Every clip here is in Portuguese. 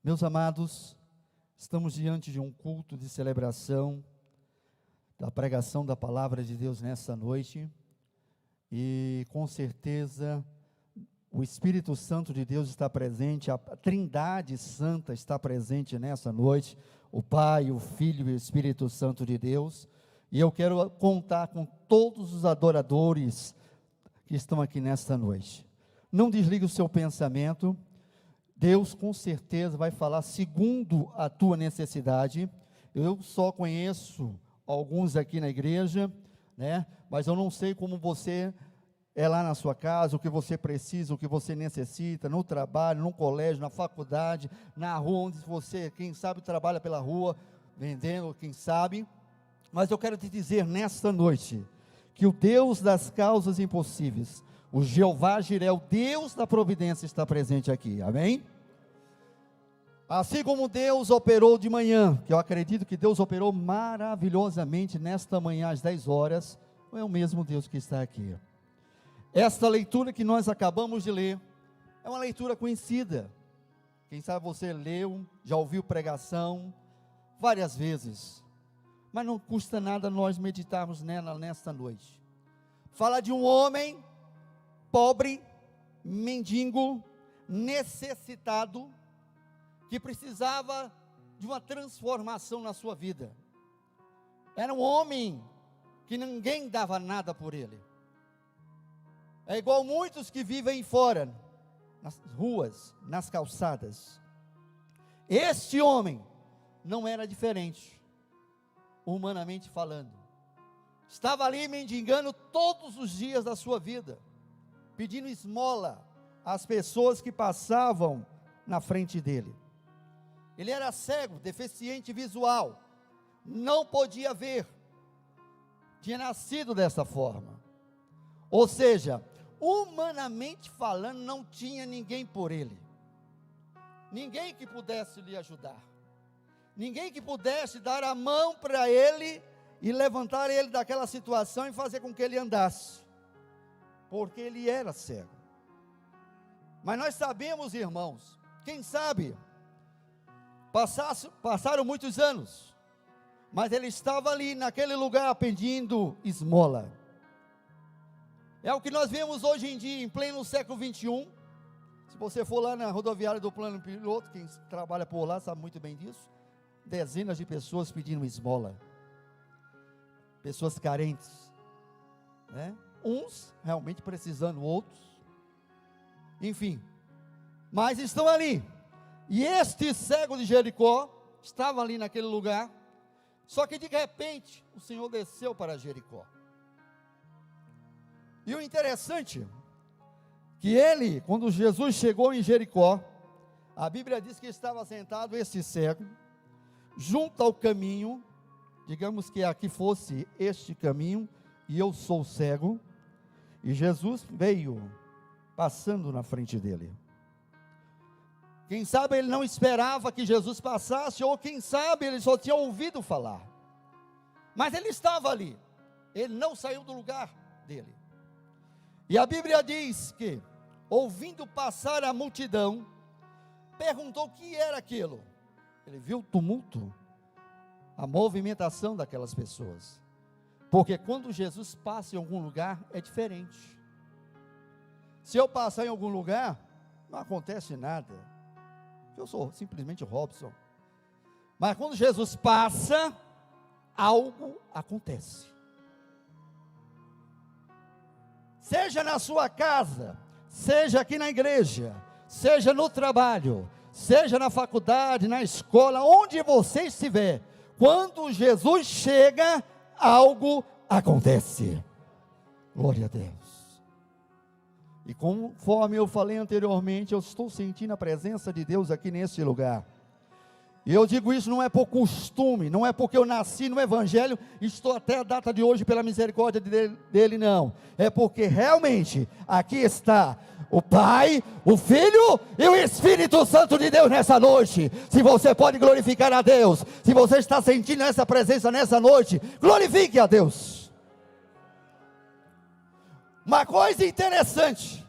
Meus amados, estamos diante de um culto de celebração da pregação da palavra de Deus nessa noite, e com certeza o Espírito Santo de Deus está presente, a Trindade Santa está presente nessa noite, o Pai, o Filho e o Espírito Santo de Deus, e eu quero contar com todos os adoradores que estão aqui nesta noite. Não desligue o seu pensamento, Deus com certeza vai falar segundo a tua necessidade. Eu só conheço alguns aqui na igreja, né? Mas eu não sei como você é lá na sua casa, o que você precisa, o que você necessita, no trabalho, no colégio, na faculdade, na rua onde você, quem sabe, trabalha pela rua, vendendo, quem sabe. Mas eu quero te dizer nesta noite, que o Deus das causas impossíveis, o Jeová Jireh, o Deus da providência, está presente aqui, amém? Assim como Deus operou de manhã, que eu acredito que Deus operou maravilhosamente nesta manhã às 10 horas, é o mesmo Deus que está aqui. Esta leitura que nós acabamos de ler, é uma leitura conhecida, quem sabe você leu, já ouviu pregação, várias vezes, mas não custa nada nós meditarmos nela nesta noite. Fala de um homem pobre, mendigo, necessitado, que precisava de uma transformação na sua vida. Era um homem que ninguém dava nada por ele. É igual muitos que vivem fora, nas ruas, nas calçadas. Este homem não era diferente, humanamente falando. Estava ali mendigando todos os dias da sua vida, pedindo esmola às pessoas que passavam na frente dele. Ele era cego, deficiente visual, não podia ver, tinha nascido dessa forma. Ou seja, humanamente falando, não tinha ninguém por ele, ninguém que pudesse lhe ajudar, ninguém que pudesse dar a mão para ele e levantar ele daquela situação e fazer com que ele andasse, porque ele era cego. Mas nós sabemos, irmãos, quem sabe, passaram muitos anos, mas ele estava ali naquele lugar pedindo esmola. É o que nós vemos hoje em dia, em pleno século 21. Se você for lá na rodoviária do Plano Piloto, quem trabalha por lá sabe muito bem disso, dezenas de pessoas pedindo esmola, pessoas carentes, né? Uns realmente precisando, outros, enfim, mas estão ali. E este cego de Jericó estava ali naquele lugar, só que de repente o Senhor desceu para Jericó. E o interessante, que ele, quando Jesus chegou em Jericó, a Bíblia diz que estava sentado esse cego, junto ao caminho, digamos que aqui fosse este caminho, e eu sou cego, e Jesus veio passando na frente dele. Quem sabe ele não esperava que Jesus passasse, ou quem sabe ele só tinha ouvido falar, mas ele estava ali, ele não saiu do lugar dele. E a Bíblia diz que, ouvindo passar a multidão, perguntou o que era aquilo. Ele viu o tumulto, a movimentação daquelas pessoas, porque quando Jesus passa em algum lugar, é diferente. Se eu passar em algum lugar, não acontece nada, eu sou simplesmente Robson, mas quando Jesus passa, algo acontece. Seja na sua casa, seja aqui na igreja, seja no trabalho, seja na faculdade, na escola, onde você estiver, quando Jesus chega, algo acontece. Glória a Deus. E conforme eu falei anteriormente, eu estou sentindo a presença de Deus aqui nesse lugar. E eu digo isso não é por costume, não é porque eu nasci no Evangelho, estou até a data de hoje pela misericórdia dele, não. É porque realmente aqui está o Pai, o Filho e o Espírito Santo de Deus nessa noite. Se você pode glorificar a Deus, se você está sentindo essa presença nessa noite, glorifique a Deus. Uma coisa interessante,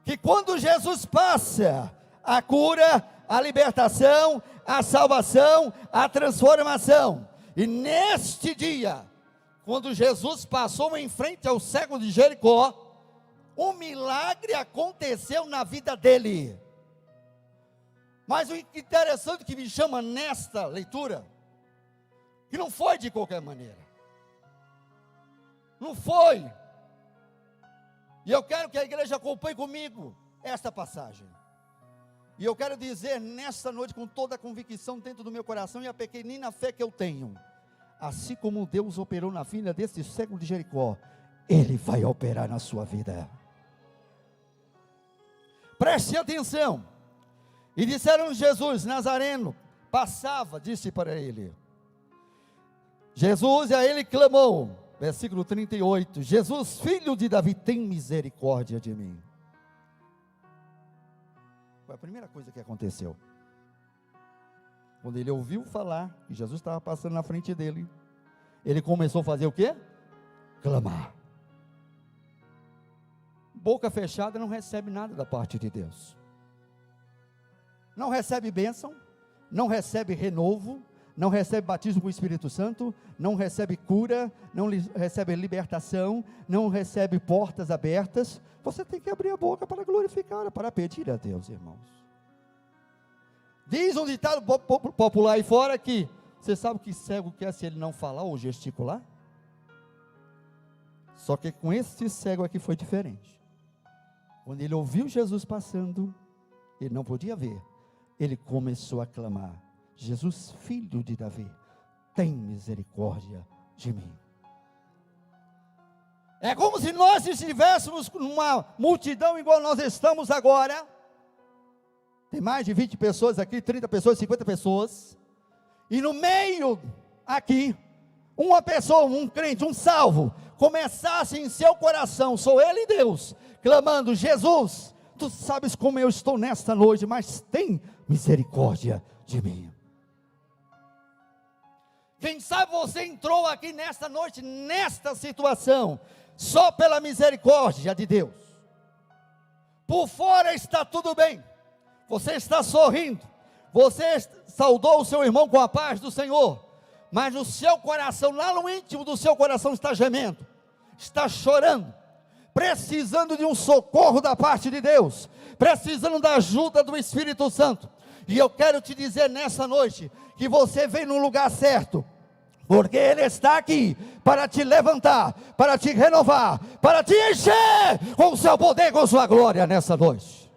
que quando Jesus passa, a cura a libertação, a salvação, a transformação. E neste dia, quando Jesus passou em frente ao cego de Jericó, um milagre aconteceu na vida dele. Mas o interessante que me chama nesta leitura, que não foi de qualquer maneira. Não foi. E eu quero que a igreja acompanhe comigo esta passagem. E eu quero dizer nesta noite com toda a convicção dentro do meu coração e a pequenina fé que eu tenho. Assim como Deus operou na vida desse cego de Jericó, Ele vai operar na sua vida. Preste atenção. E disseram: Jesus Nazareno passava, disse para ele. Jesus a ele clamou, versículo 38, Jesus, filho de Davi, tem misericórdia de mim. Foi a primeira coisa que aconteceu. Quando ele ouviu falar que Jesus estava passando na frente dele, ele começou a fazer o quê? Clamar. Boca fechada não recebe nada da parte de Deus. Não recebe bênção, não recebe renovo, não recebe batismo com o Espírito Santo, não recebe cura, não recebe libertação, não recebe portas abertas. Você tem que abrir a boca para glorificar, para pedir a Deus, irmãos. Diz um ditado popular aí fora que, você sabe o que cego quer se ele não falar ou gesticular? Só que com esse cego aqui foi diferente. Quando ele ouviu Jesus passando, ele não podia ver, ele começou a clamar: Jesus, filho de Davi, tem misericórdia de mim. É como se nós estivéssemos numa multidão igual nós estamos agora. Tem mais de 20 pessoas aqui, 30 pessoas, 50 pessoas. E no meio aqui, uma pessoa, um crente, um salvo, começasse em seu coração, sou ele e Deus, clamando: Jesus, tu sabes como eu estou nesta noite, mas tem misericórdia de mim. Quem sabe você entrou aqui nesta noite, nesta situação, só pela misericórdia de Deus. Por fora está tudo bem, você está sorrindo, você saudou o seu irmão com a paz do Senhor, mas no seu coração, lá no íntimo do seu coração, está gemendo, está chorando, precisando de um socorro da parte de Deus, precisando da ajuda do Espírito Santo. E eu quero te dizer nessa noite, que você vem no lugar certo, porque Ele está aqui para te levantar, para te renovar, para te encher com o seu poder, com sua glória nessa noite.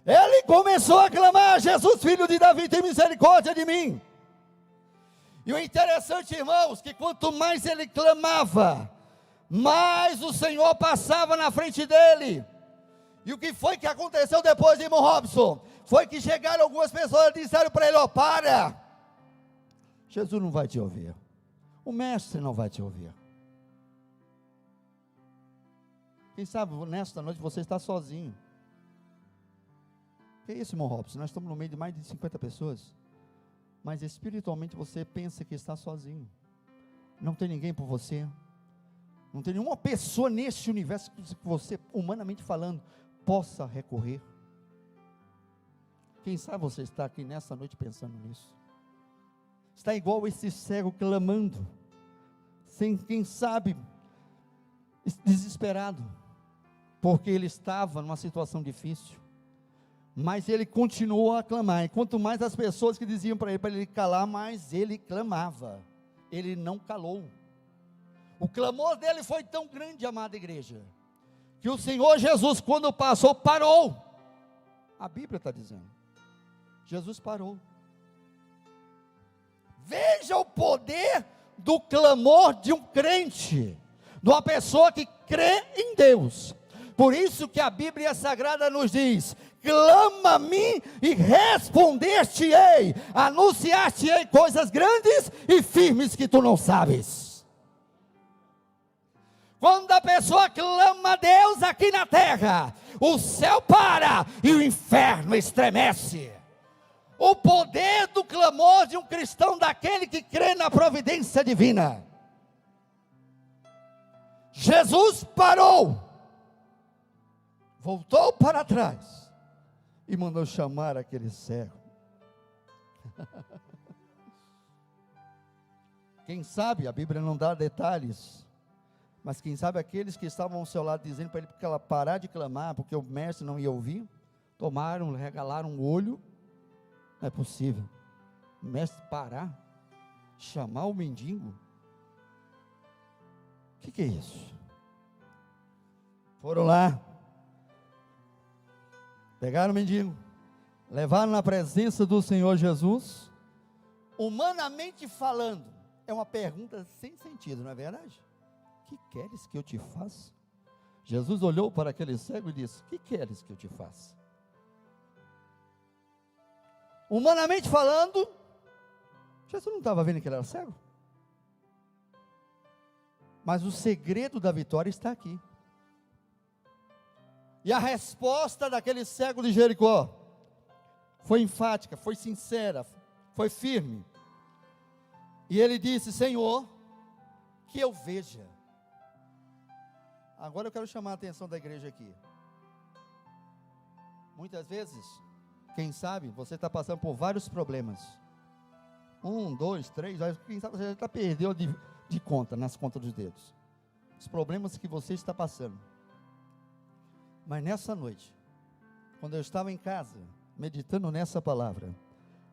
Ele começou a clamar: Jesus, filho de Davi, tem misericórdia de mim. E o interessante, irmãos, que quanto mais ele clamava, mais o Senhor passava na frente dele. E o que foi que aconteceu depois, irmão Robson? Foi que chegaram algumas pessoas e disseram para ele: ó, para, Jesus não vai te ouvir, o mestre não vai te ouvir. Quem sabe nesta noite você está sozinho. Que isso, irmão Robson? Nós estamos no meio de mais de 50 pessoas, mas espiritualmente você pensa que está sozinho, não tem ninguém por você, não tem nenhuma pessoa neste universo que você, humanamente falando, possa recorrer. Quem sabe você está aqui nessa noite pensando nisso, está igual esse cego clamando, sem, quem sabe, desesperado, porque ele estava numa situação difícil, mas ele continuou a clamar, e quanto mais as pessoas que diziam para ele calar, mais ele clamava, ele não calou. O clamor dele foi tão grande, amada igreja, que o Senhor Jesus, quando passou, parou. A Bíblia está dizendo, Jesus parou. Veja o poder do clamor de um crente, de uma pessoa que crê em Deus. Por isso que a Bíblia Sagrada nos diz: clama a mim e responder-te-ei, anunciar-te-ei coisas grandes e firmes que tu não sabes. Quando a pessoa clama a Deus aqui na terra, o céu para e o inferno estremece. O poder do clamor de um cristão, daquele que crê na providência divina. Jesus parou. voltou para trás e mandou chamar aquele cego. Quem sabe, a Bíblia não dá detalhes, mas quem sabe aqueles que estavam ao seu lado dizendo para ele parar de clamar, porque o mestre não ia ouvir, tomaram, regalaram o olho. Não é possível, o mestre parar, chamar o mendigo. O que é isso? Foram lá, pegaram o mendigo, levaram na presença do Senhor Jesus. Humanamente falando, é uma pergunta sem sentido, não é verdade? Que queres que eu te faça? Jesus olhou para aquele cego e disse: que queres que eu te faça? Humanamente falando, Jesus não estava vendo que ele era cego? Mas o segredo da vitória está aqui. E a resposta daquele cego de Jericó foi enfática, foi sincera, foi firme. E ele disse: Senhor, que eu veja. Agora eu quero chamar a atenção da igreja aqui. Muitas vezes, quem sabe, você está passando por vários problemas. 1, 2, 3, quem sabe você já perdeu de conta, nas contas dos dedos. Os problemas que você está passando. Mas nessa noite, quando eu estava em casa, meditando nessa palavra,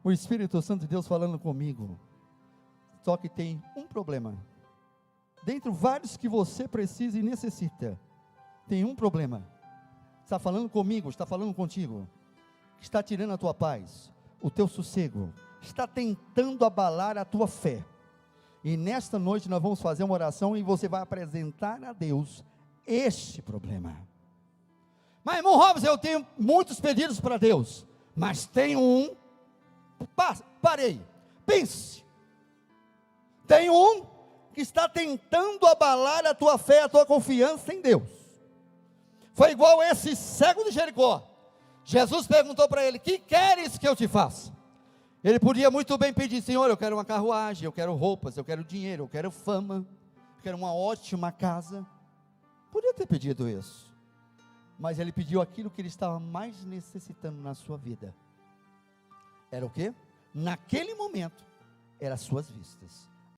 o Espírito Santo de Deus falando comigo, só que tem um problema, dentre vários que você precisa e necessita, tem um problema, está falando comigo, está falando contigo, que está tirando a tua paz, o teu sossego, está tentando abalar a tua fé. E nesta noite nós vamos fazer uma oração e você vai apresentar a Deus este problema. Mas irmão Robson, eu tenho muitos pedidos para Deus, mas tem um, parei, pense, tem um que está tentando abalar a tua fé, a tua confiança em Deus. Foi igual esse cego de Jericó. Jesus perguntou para ele: que queres que eu te faça? Ele podia muito bem pedir: Senhor, eu quero uma carruagem, eu quero roupas, eu quero dinheiro, eu quero fama, eu quero uma ótima casa. Podia ter pedido isso, mas ele pediu aquilo que ele estava mais necessitando na sua vida. Era o quê? Naquele momento, eram as suas vistas.